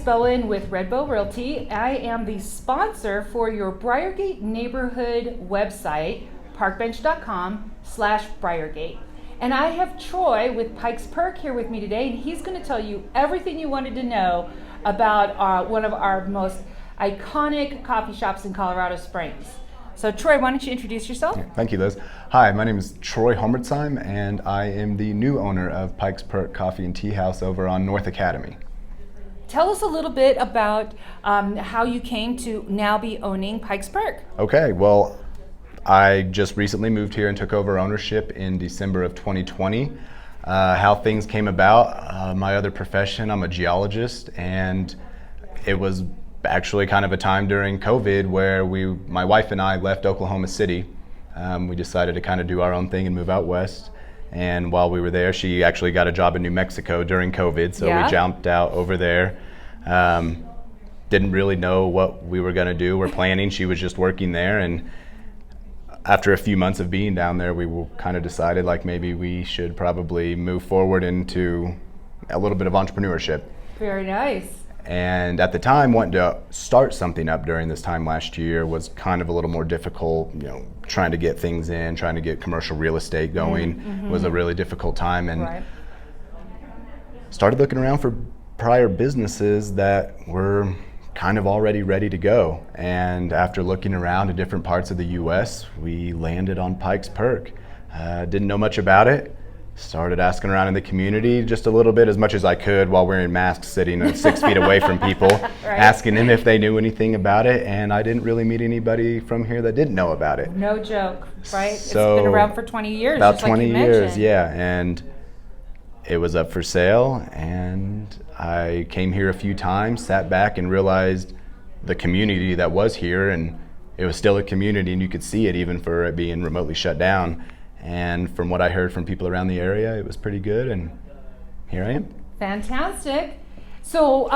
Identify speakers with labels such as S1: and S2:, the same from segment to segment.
S1: Bowen with Realty. I am the sponsor for your Briargate neighborhood website, parkbench.com/Briargate. And I have Troy with Pikes Perk here with me today, and he's going to tell you everything you wanted to know about one of our most iconic coffee shops in Colorado Springs. So Troy, why don't you introduce yourself?
S2: Thank you, Liz. Hi, my name is Troy Hommertzheim, and I am the new owner of Pikes Perk Coffee and Teahouse over on North Academy.
S1: Tell us a little bit about how you came to now be owning Pikes Perk.
S2: Okay, well, I just recently moved here and took over ownership in December of 2020. How things came about, my other profession, I'm a geologist, and it was actually kind of a time during COVID where my wife and I left Oklahoma City. We decided to kind of do our own thing and move out west. And while we were there, she actually got a job in New Mexico during COVID, so we jumped out over there. Didn't really know what we were going to do. We're planning. She was just working there, and after a few months of being down there, we kind of decided like maybe we should probably move forward into a little bit of entrepreneurship.
S1: Very nice.
S2: And at the time, wanting to start something up during this time last year was kind of a little more difficult. You know, trying to get things in, trying to get commercial real estate going was a really difficult time. And started looking around for prior businesses that were kind of already ready to go. And after looking around at different parts of the U.S., we landed on Pikes Perk. Didn't know much about it. Started asking around in the community just a little bit, as much as I could, while wearing masks, sitting 6 feet away from people, asking them if they knew anything about it. And I didn't really meet anybody from here that didn't know about it.
S1: No joke, right?
S2: So,
S1: it's been around for 20 years.
S2: About
S1: just
S2: 20
S1: like you
S2: years,
S1: mentioned.
S2: yeah. And it was up for sale, and I came here a few times, sat back, and realized the community that was here, and it was still a community, and you could see it even for it being remotely shut down. And from what I heard from people around the area, it was pretty good, and here I am.
S1: Fantastic. So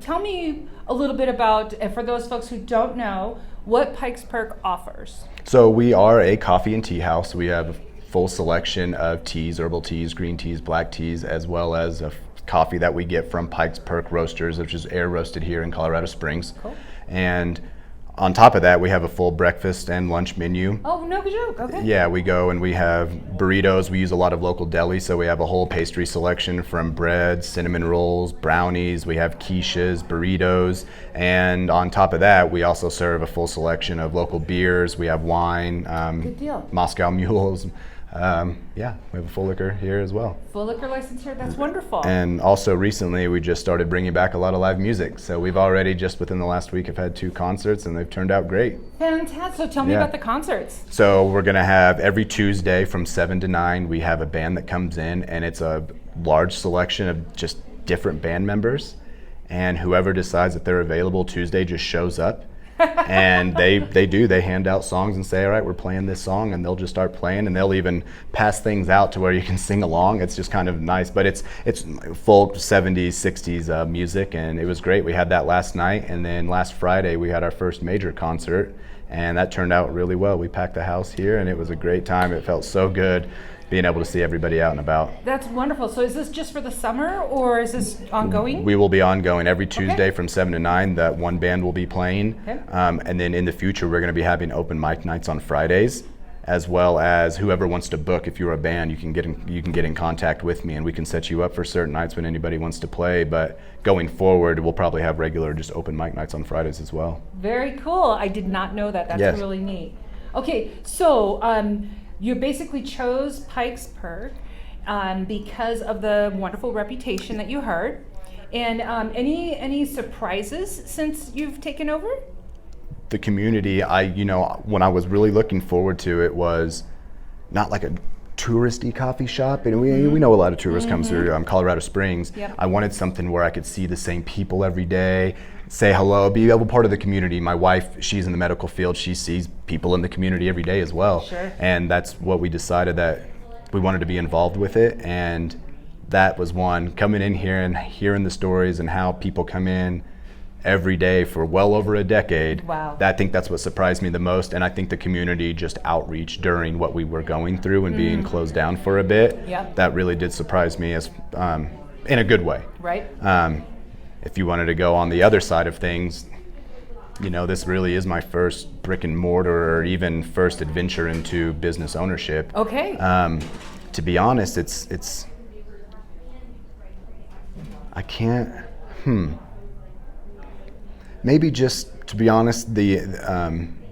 S1: tell me a little bit about, for those folks who don't know, what Pikes Perk offers.
S2: So we are a coffee and tea house. We have a full selection of teas, herbal teas, green teas, black teas, as well as a coffee that we get from Pikes Perk Roasters, which is air roasted here in Colorado Springs.
S1: Cool.
S2: And on top of that, we have a full breakfast and lunch menu.
S1: Oh, no joke. Okay.
S2: Yeah, we go and we have burritos. We use a lot of local deli, so we have a whole pastry selection from breads, cinnamon rolls, brownies. We have quiches, burritos, and on top of that, we also serve a full selection of local beers. We have wine,
S1: Good deal.
S2: Moscow mules. Yeah, we have a full liquor here as well.
S1: Full liquor license here. That's wonderful.
S2: And also recently, we just started bringing back a lot of live music. So we've already, just within the last week, have had 2 concerts, and they've turned out great.
S1: Fantastic. So tell me about the concerts.
S2: So we're going to have every Tuesday from 7 to 9, we have a band that comes in, and it's a large selection of just different band members. And whoever decides that they're available Tuesday just shows up. And they hand out songs and say, all right, we're playing this song, and they'll just start playing, and they'll even pass things out to where you can sing along. It's just kind of nice, but it's folk 70s, 60s music, and it was great. We had that last night, and then last Friday we had our first major concert, and that turned out really well. We packed the house here, and it was a great time. It felt so good being able to see everybody out and about.
S1: That's wonderful. So is this just for the summer, or is this ongoing?
S2: We will be ongoing every Tuesday from 7 to 9. That one band will be playing.
S1: Okay.
S2: And then in the future, we're going to be having open mic nights on Fridays, as well as whoever wants to book. If you're a band, you can get in contact with me, and we can set you up for certain nights when anybody wants to play. But going forward, we'll probably have regular just open mic nights on Fridays as well.
S1: Very cool. I did not know that. That's really neat. Okay, so you basically chose Pikes Perk because of the wonderful reputation that you heard. And any surprises since you've taken over?
S2: The community, when I was really looking forward to it, was not like a touristy coffee shop, and we know a lot of tourists come through Colorado Springs.
S1: Yep.
S2: I wanted something where I could see the same people every day, say hello, be a part of the community. My wife, she's in the medical field. She sees people in the community every day as well.
S1: Sure.
S2: And that's what we decided, that we wanted to be involved with it. And that was one, coming in here and hearing the stories and how people come in every day for well over a decade.
S1: Wow.
S2: I think that's what surprised me the most. And I think the community just outreach during what we were going through and being closed down for a bit.
S1: Yep.
S2: That really did surprise me as in a good way.
S1: Right.
S2: if you wanted to go on the other side of things, this really is my first brick and mortar or even first adventure into business ownership.
S1: Okay.
S2: To be honest, it's I can't. Maybe just to be honest, the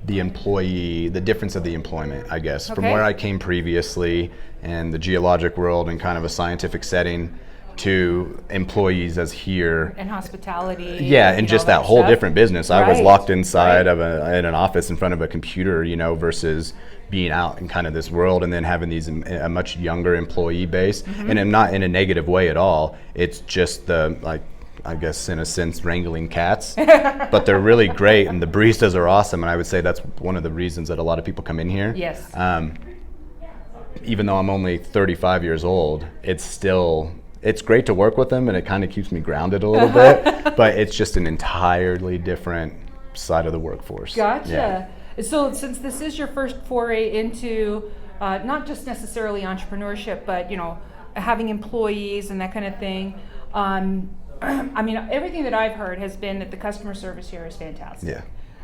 S2: employee, the difference of the employment, I guess, from where I came previously in the geologic world and kind of a scientific setting to employees as here.
S1: And hospitality.
S2: Yeah, and just that whole different business. I was locked inside of in an office in front of a computer, versus being out in kind of this world and then having a much younger employee base. And I'm not in a negative way at all. It's just I guess in a sense, wrangling cats, but they're really great, and the baristas are awesome, and I would say that's one of the reasons that a lot of people come in here.
S1: Yes.
S2: Even though I'm only 35 years old, it's great to work with them, and it kind of keeps me grounded a little bit, but it's just an entirely different side of the workforce.
S1: Gotcha.
S2: Yeah.
S1: So since this is your first foray into not just necessarily entrepreneurship, but, having employees and that kind of thing, I mean, everything that I've heard has been that the customer service here is fantastic.
S2: Yeah.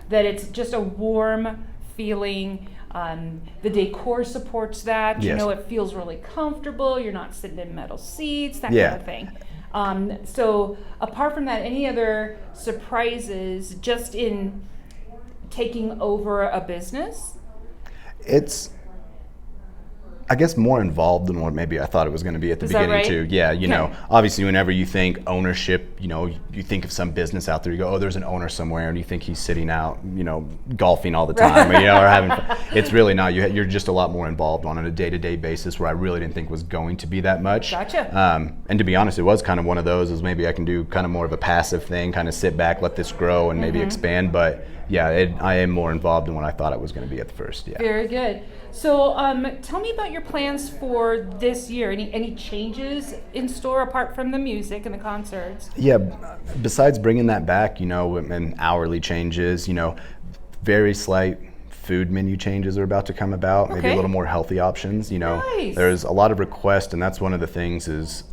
S1: That it's just a warm feeling. The decor supports that.
S2: Yes.
S1: It feels really comfortable. You're not sitting in metal seats, that
S2: Yeah.
S1: kind of thing. So apart from that, any other surprises just in taking over a business?
S2: It's, I guess, more involved than what maybe I thought it was going to be at the beginning,
S1: right?
S2: too. Yeah, obviously whenever you think ownership, you think of some business out there, you go, oh, there's an owner somewhere, and you think he's sitting out, golfing all the time, or having fun. It's really not. You're just a lot more involved on a day-to-day basis, where I really didn't think was going to be that much.
S1: Gotcha.
S2: And to be honest, it was kind of one of those, is maybe I can do kind of more of a passive thing, kind of sit back, let this grow, and maybe expand, but yeah, I am more involved than what I thought I was going to be at the first. Yeah.
S1: Very good. So tell me about your plans for this year. Any changes in store apart from the music and the concerts?
S2: Yeah, besides bringing that back, and hourly changes, very slight food menu changes are about to come about, maybe a little more healthy options.
S1: Nice.
S2: There's a lot of requests, and that's one of the things is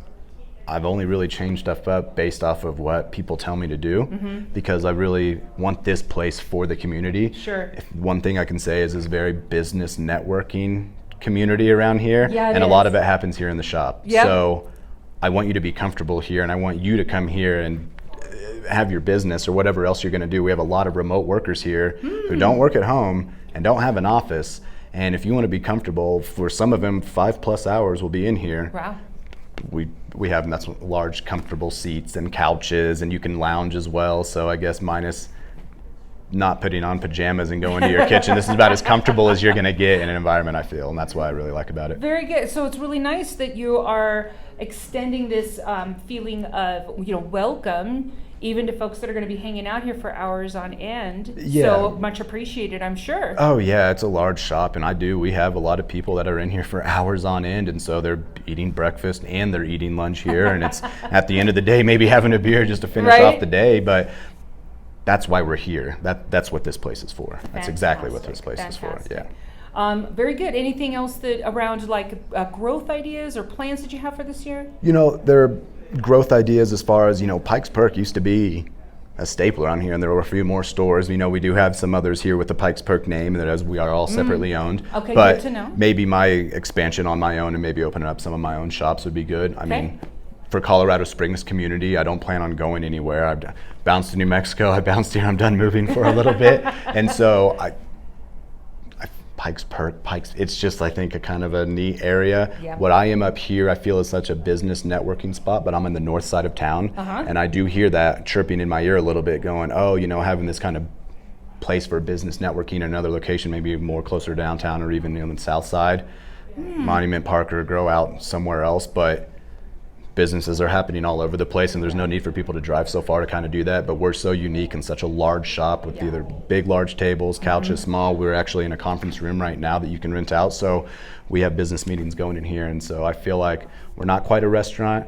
S2: I've only really changed stuff up based off of what people tell me to do, because I really want this place for the community.
S1: Sure.
S2: One thing I can say is this very business networking community around here, and a lot of it happens here in the shop.
S1: Yep.
S2: So I want you to be comfortable here, and I want you to come here and have your business or whatever else you're going to do. We have a lot of remote workers here who don't work at home and don't have an office, and if you want to be comfortable, for some of them 5+ hours will be in here.
S1: Wow.
S2: We have that's large comfortable seats and couches, and you can lounge as well. So I guess minus not putting on pajamas and going to your kitchen, this is about as comfortable as you're going to get in an environment, I feel, and that's what I really like about it.
S1: Very good. So it's really nice that you are extending this feeling of welcome even to folks that are going to be hanging out here for hours on end.
S2: Yeah.
S1: So much appreciated, I'm sure.
S2: Oh yeah, it's a large shop, and we have a lot of people that are in here for hours on end, and so they're eating breakfast and they're eating lunch here, and it's at the end of the day maybe having a beer just to finish off the day, but that's why we're here. That's what this place is for. That's exactly what this place is for. Yeah.
S1: Very good. Anything else that around growth ideas or plans that you have for this year?
S2: There are growth ideas as far as, Pikes Perk used to be a staple around here, and there were a few more stores. We do have some others here with the Pikes Perk name, that as we are all separately owned.
S1: Okay,
S2: but
S1: good to know.
S2: Maybe my expansion on my own and maybe opening up some of my own shops would be good. I mean, for Colorado Springs community, I don't plan on going anywhere. I've bounced to New Mexico, I bounced here, I'm done moving for a little bit. And so Pikes Perk, it's just, I think, a kind of a neat area.
S1: Yeah.
S2: What I am up here, I feel is such a business networking spot, but I'm in the north side of town, and I do hear that chirping in my ear a little bit going, oh, having this kind of place for business networking in another location, maybe more closer to downtown or even on the south side, Monument Park, or grow out somewhere else, but businesses are happening all over the place, and there's no need for people to drive so far to kind of do that, but we're so unique in such a large shop with either big large tables, couches, small. We're actually in a conference room right now that you can rent out, so we have business meetings going in here, and so I feel like we're not quite a restaurant,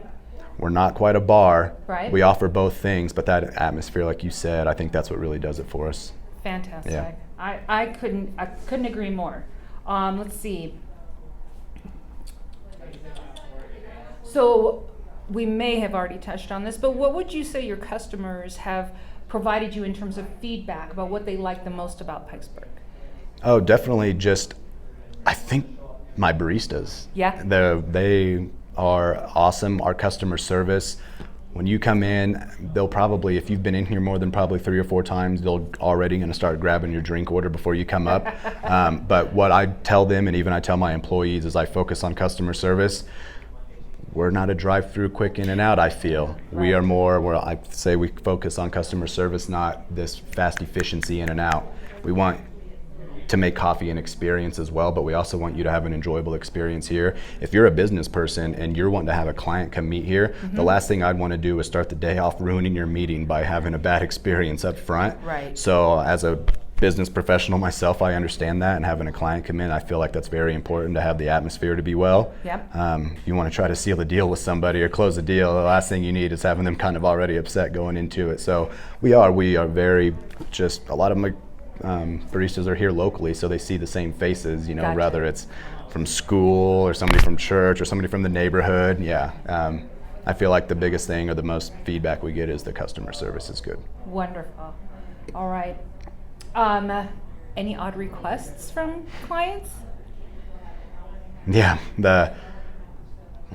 S2: we're not quite a bar.
S1: Right.
S2: We offer both things, but that atmosphere, like you said, I think that's what really does it for us.
S1: Fantastic.
S2: Yeah.
S1: I couldn't agree more. Let's see. So we may have already touched on this, but what would you say your customers have provided you in terms of feedback about what they like the most about Pikes Perk?
S2: Oh, definitely I think my baristas.
S1: Yeah.
S2: They are awesome. Our customer service, when you come in, they'll probably, if you've been in here more than probably 3 or 4 times, they'll already going to start grabbing your drink order before you come up. But what I tell them, and even I tell my employees, is I focus on customer service. We're not a drive-through quick in and out, I feel.
S1: Right.
S2: We are more, where I say we focus on customer service, not this fast efficiency in and out. We want to make coffee an experience as well, but we also want you to have an enjoyable experience here. If you're a business person and you're wanting to have a client come meet here, the last thing I'd want to do is start the day off ruining your meeting by having a bad experience up front.
S1: Right.
S2: So as a business professional myself, I understand that, and having a client come in, I feel like that's very important to have the atmosphere to be well.
S1: Yep.
S2: You want to try to seal a deal with somebody or close a deal, the last thing you need is having them kind of already upset going into it. So we are very, just a lot of my baristas are here locally, so they see the same faces, you know,
S1: Gotcha.
S2: Whether it's from school or somebody from church or somebody from the neighborhood. I feel like the biggest thing or the most feedback we get is the customer service is good.
S1: Wonderful. All right. Any odd requests from clients?
S2: Yeah,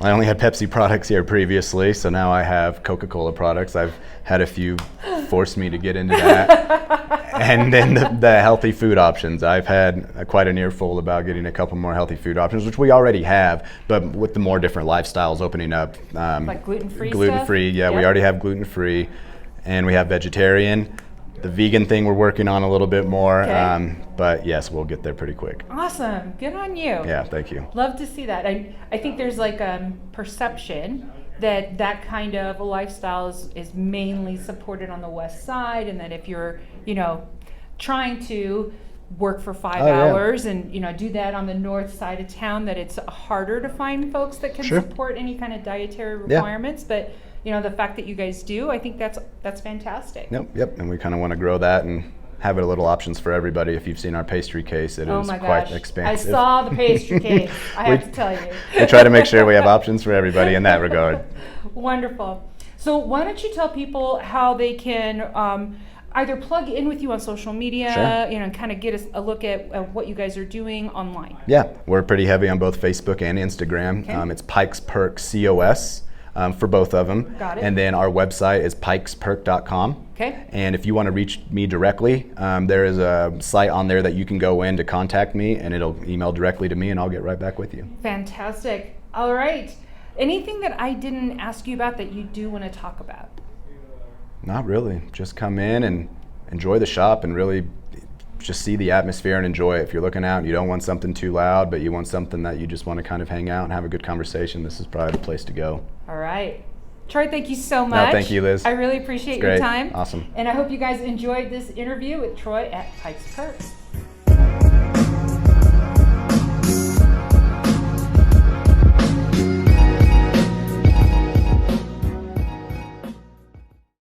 S2: I only had Pepsi products here previously, so now I have Coca-Cola products. I've had a few force me to get into that. And then the healthy food options. I've had quite an earful about getting a couple more healthy food options, which we already have, but with the more different lifestyles opening up.
S1: Like gluten-free
S2: Gluten-free,
S1: stuff?
S2: yeah,
S1: Yep.
S2: We already have gluten-free, and we have vegetarian. The vegan thing we're working on a little bit more,
S1: Okay.
S2: but yes, we'll get there pretty quick.
S1: Awesome. Good on you.
S2: Yeah, thank you.
S1: Love to see that. I think there's like a perception that kind of a lifestyle is mainly supported on the west side, and that if you're, trying to work for 5 hours and, do that on the north side of town, that it's harder to find folks that can
S2: Sure.
S1: support any kind of dietary requirements. But, the fact that you guys do, I think that's fantastic.
S2: Yep, and we kind of want to grow that and have it a little options for everybody. If you've seen our pastry case, it
S1: Oh
S2: is
S1: my
S2: quite
S1: gosh.
S2: expansive.
S1: I saw the pastry case. I have to tell you.
S2: We try to make sure we have options for everybody in that regard.
S1: Wonderful. So why don't you tell people how they can either plug in with you on social media,
S2: Sure.
S1: and kind of get a look at what you guys are doing online.
S2: Yeah, we're pretty heavy on both Facebook and Instagram.
S1: Okay.
S2: It's Pikes Perk COS for both of them.
S1: Got it.
S2: And then our website is pikesperk.com.
S1: Okay.
S2: And if you want to reach me directly, there is a site on there that you can go in to contact me, and it'll email directly to me, and I'll get right back with you.
S1: Fantastic. All right. Anything that I didn't ask you about that you do want to talk about?
S2: Not really. Just come in and enjoy the shop and really just see the atmosphere and enjoy it. If you're looking out and you don't want something too loud, but you want something that you just want to kind of hang out and have a good conversation, this is probably the place to go.
S1: All right. Troy, thank you so much.
S2: No, thank you, Liz.
S1: I really appreciate
S2: It's
S1: your
S2: great.
S1: time.
S2: Awesome.
S1: And I hope you guys enjoyed this interview with Troy at Pikes Perk.